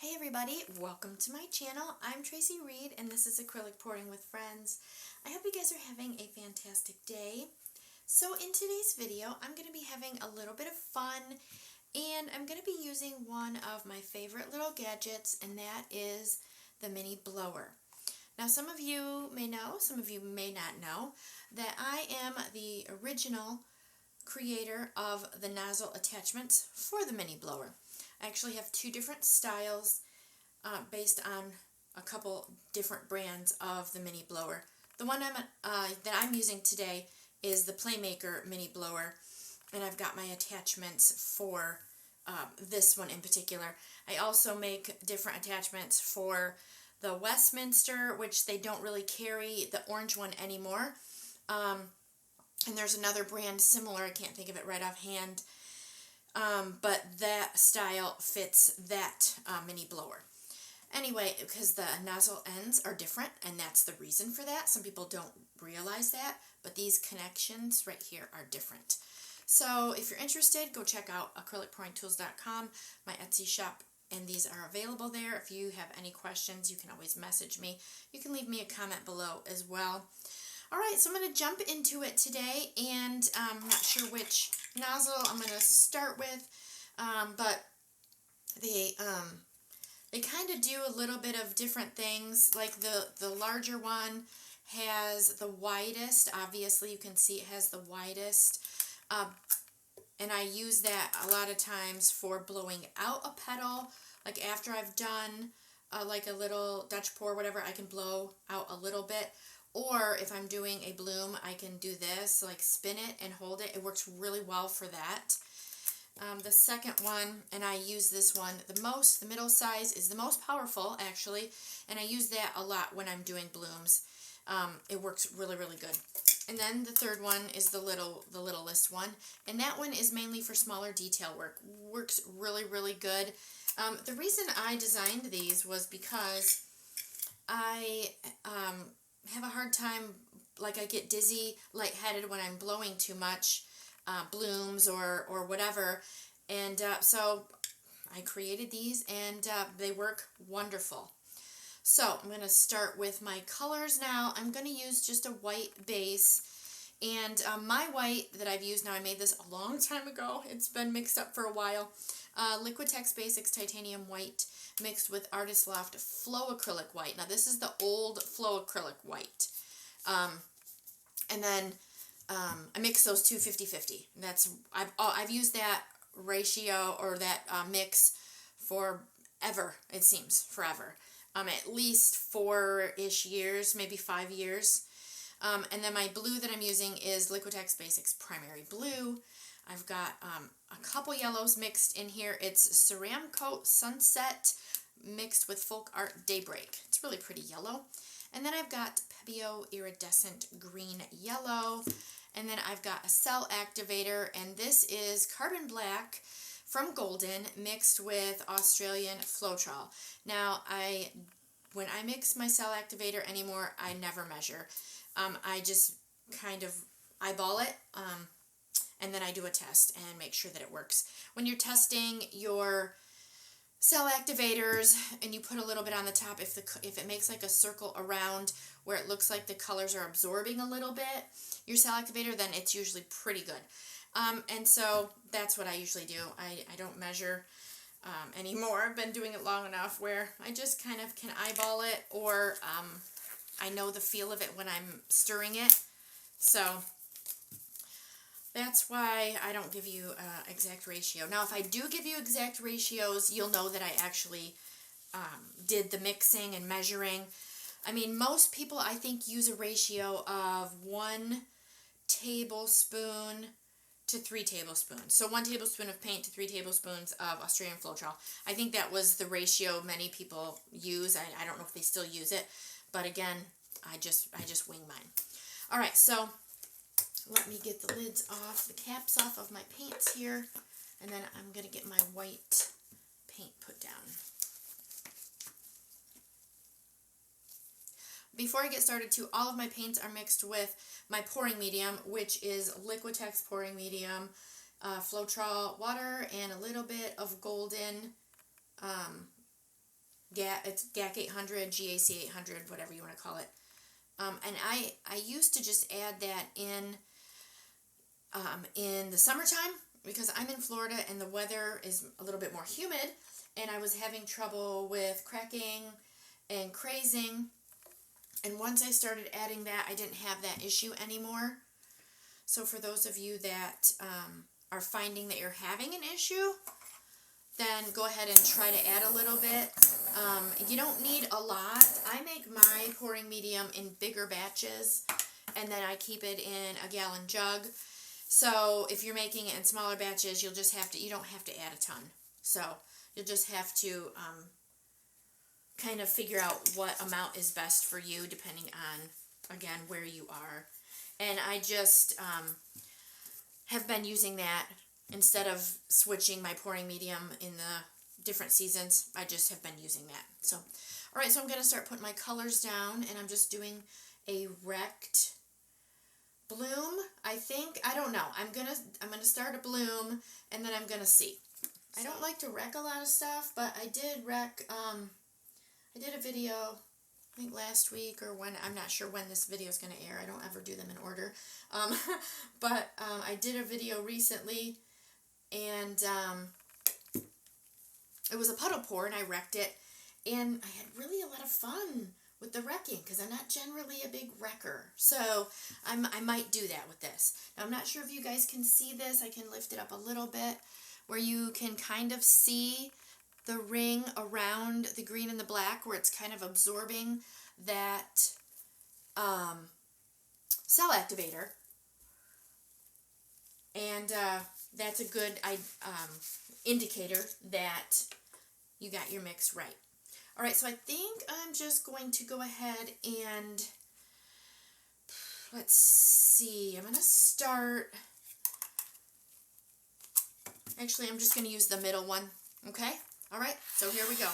Hey everybody, welcome to my channel. I'm Tracie Reed and this is Acrylic Pouring with Friends. I hope you guys are having a fantastic day. So in today's video, I'm going to be having a little bit of fun and I'm going to be using one of my favorite little gadgets, and that is the mini blower. Now some of you may know, some of you may not know, that I am the original creator of the nozzle attachments for the mini blower. I actually have two different styles based on a couple different brands of the mini blower. The one that I'm using today is the Playmaker mini blower, and I've got my attachments for this one in particular. I also make different attachments for the Westminster, which they don't really carry the orange one anymore. And there's another brand similar, I can't think of it right offhand. But that style fits that mini blower. Anyway, because the nozzle ends are different, and that's the reason for that. Some people don't realize that, but these connections right here are different. So if you're interested, go check out acrylicpouringtools.com, my Etsy shop, and these are available there. If you have any questions, you can always message me. You can leave me a comment below as well. Alright, so I'm going to jump into it today, and I'm not sure which nozzle I'm going to start with, but they kind of do a little bit of different things. Like the larger one has the widest, obviously you can see it has the widest, and I use that a lot of times for blowing out a petal. Like after I've done like a little Dutch pour, whatever, I can blow out a little bit. Or if I'm doing a bloom, I can do this, like spin it and hold it. It works really well for that. The second one, and I use this one the middle size is the most powerful actually, and I use that a lot when I'm doing blooms. It works really, really good. And then the third one is the littlest one, and that one is mainly for smaller detail work. Works really, really good. The reason I designed these was because I have a hard time, like I get dizzy, lightheaded when I'm blowing too much, blooms or whatever, and so I created these, and they work wonderful. So I'm going to start with my colors now. I'm going to use just a white base, and my white that I've used now, I made this a long time ago, it's been mixed up for a while, Liquitex Basics Titanium White mixed with Artist Loft Flow Acrylic White. Now this is the old Flow Acrylic White. And then I mix those two 50-50. I've used that ratio or that mix forever, it seems, forever. At least 4-ish years, maybe 5 years. And then my blue that I'm using is Liquitex Basics Primary Blue. I've got a couple yellows mixed in here. It's CeramCoat Sunset mixed with FolkArt Daybreak. It's really pretty yellow. And then I've got Pebeo Iridescent Green Yellow. And then I've got a cell activator, and this is Carbon Black from Golden mixed with Australian Floetrol. Now, when I mix my cell activator anymore, I never measure. I just kind of eyeball it, and then I do a test and make sure that it works. When you're testing your cell activators and you put a little bit on the top, if it makes like a circle around where it looks like the colors are absorbing a little bit, your cell activator, then it's usually pretty good. And so that's what I usually do. I don't measure anymore. I've been doing it long enough where I just kind of can eyeball it, or I know the feel of it when I'm stirring it. So that's why I don't give you exact ratio. Now, if I do give you exact ratios, you'll know that I actually did the mixing and measuring. I mean, most people, I think, use a ratio of 1 tablespoon to 3 tablespoons. So 1 tablespoon of paint to 3 tablespoons of Australian Floetrol. I think that was the ratio many people use. I don't know if they still use it, but again, I just wing mine. All right, so let me get the lids off, the caps off of my paints here, and then I'm going to get my white paint put down. Before I get started too, all of my paints are mixed with my pouring medium, which is Liquitex pouring medium, Floetrol water, and a little bit of Golden it's GAC800, GAC800, whatever you want to call it. And I used to just add that in the summertime because I'm in Florida and the weather is a little bit more humid, and I was having trouble with cracking and crazing. And once I started adding that, I didn't have that issue anymore. So for those of you that are finding that you're having an issue, then go ahead and try to add a little bit. You don't need a lot. I make my pouring medium in bigger batches, and then I keep it in a gallon jug. So if you're making it in smaller batches, you'll just have to, you don't have to add a ton. So you'll just have to kind of figure out what amount is best for you depending on, again, where you are. And I just have been using that instead of switching my pouring medium in the different seasons. I just have been using that. So, all right, so I'm going to start putting my colors down, and I'm just doing a wrecked bloom, I think. I don't know. I'm gonna start a bloom, and then I'm gonna see. I don't like to wreck a lot of stuff, but I did wreck, I did a video, I think last week or when, I'm not sure when this video is going to air. I don't ever do them in order. But I did a video recently, and it was a puddle pour, and I wrecked it, and I had really a lot of fun with the wrecking because I'm not generally a big wrecker. So I might do that with this. Now I'm not sure if you guys can see this. I can lift it up a little bit where you can kind of see the ring around the green and the black where it's kind of absorbing that cell activator. And that's a good indicator that you got your mix right. All right, so I think I'm just going to go ahead and, let's see, I'm going to start, actually I'm just going to use the middle one, okay? All right, so here we go.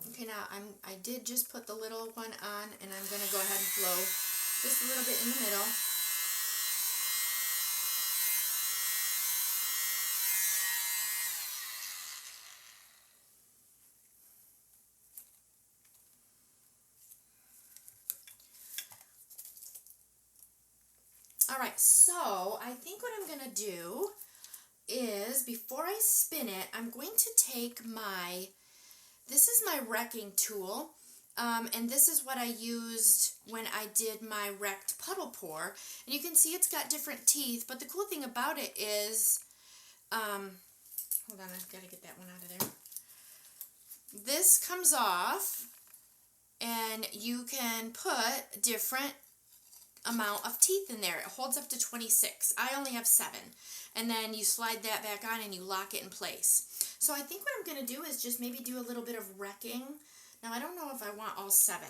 Okay, now I did just put the little one on, and I'm going to go ahead and blow just a little bit in the middle. All right, so I think what I'm going to do is, before I spin it, I'm going to take my, this is my wrecking tool, and this is what I used when I did my wrecked puddle pour. And you can see it's got different teeth, but the cool thing about it is, hold on, I've got to get that one out of there. This comes off, and you can put different amount of teeth in there. It holds up to 26. I only have 7. And then you slide that back on and you lock it in place. So I think what I'm going to do is just maybe do a little bit of wrecking. Now I don't know if I want all 7.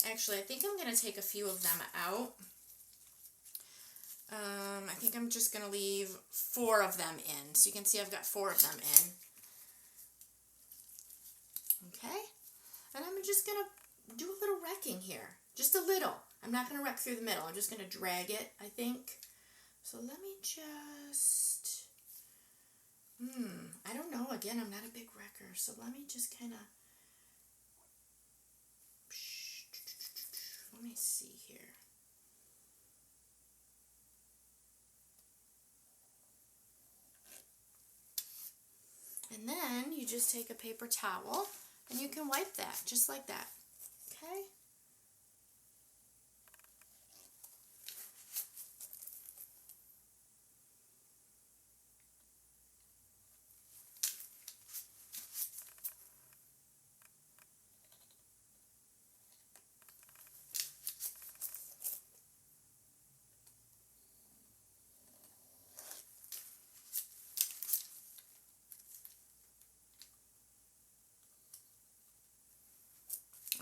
Actually, I think I'm going to take a few of them out. I think I'm just going to leave 4 of them in. So you can see I've got 4 of them in. Okay. And I'm just going to do a little wrecking here. Just a little. I'm not going to wreck through the middle. I'm just going to drag it, I think. So let me just, I don't know. Again, I'm not a big wrecker. So let me just kind of, let me see here. And then you just take a paper towel and you can wipe that just like that. Okay?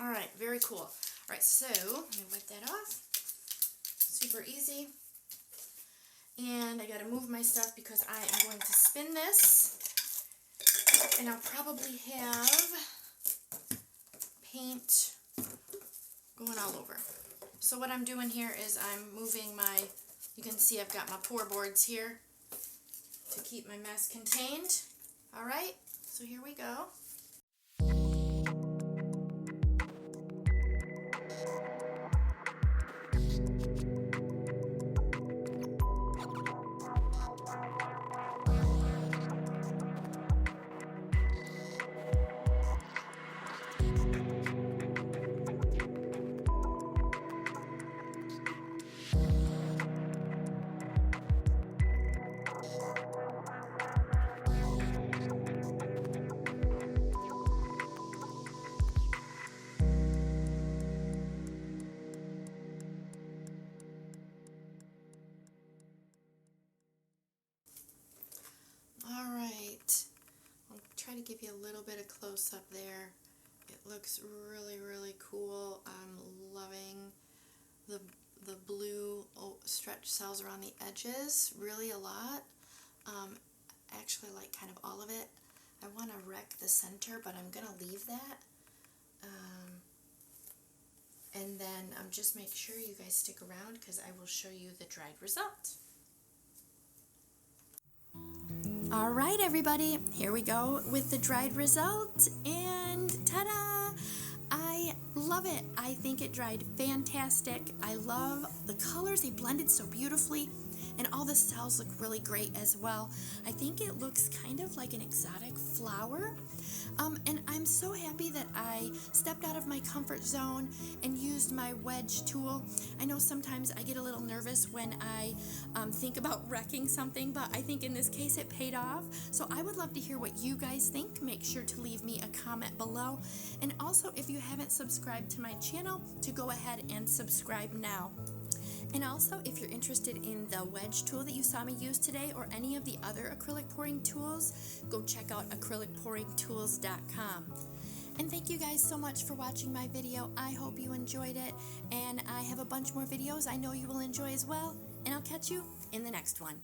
All right, very cool. All right, so let me wipe that off. Super easy. And I gotta move my stuff because I am going to spin this. And I'll probably have paint going all over. So what I'm doing here is I'm moving my, you can see I've got my pour boards here to keep my mess contained. All right, so here we go. Try to give you a little bit of close up there. It looks really, really cool. I'm loving the blue stretch cells around the edges really a lot. Actually like kind of all of it. I want to wreck the center, but I'm going to leave that. And then just make sure you guys stick around because I will show you the dried result. All right, everybody, here we go with the dried result, and ta-da! I love it. I think it dried fantastic. I love the colors. They blended so beautifully, and all the cells look really great as well. I think it looks kind of like an exotic flower, and I'm so happy that I stepped out of my comfort zone and used my wedge tool. I know sometimes I get a little nervous when I think about wrecking something, but I think in this case it paid off. So I would love to hear what you guys think. Make sure to leave me a comment below. And also, if you haven't subscribed to my channel, to go ahead and subscribe now. And also, if you're interested in the wedge tool that you saw me use today or any of the other acrylic pouring tools, go check out acrylicpouringtools.com. And thank you guys so much for watching my video. I hope you enjoyed it, and I have a bunch more videos I know you will enjoy as well, and I'll catch you in the next one.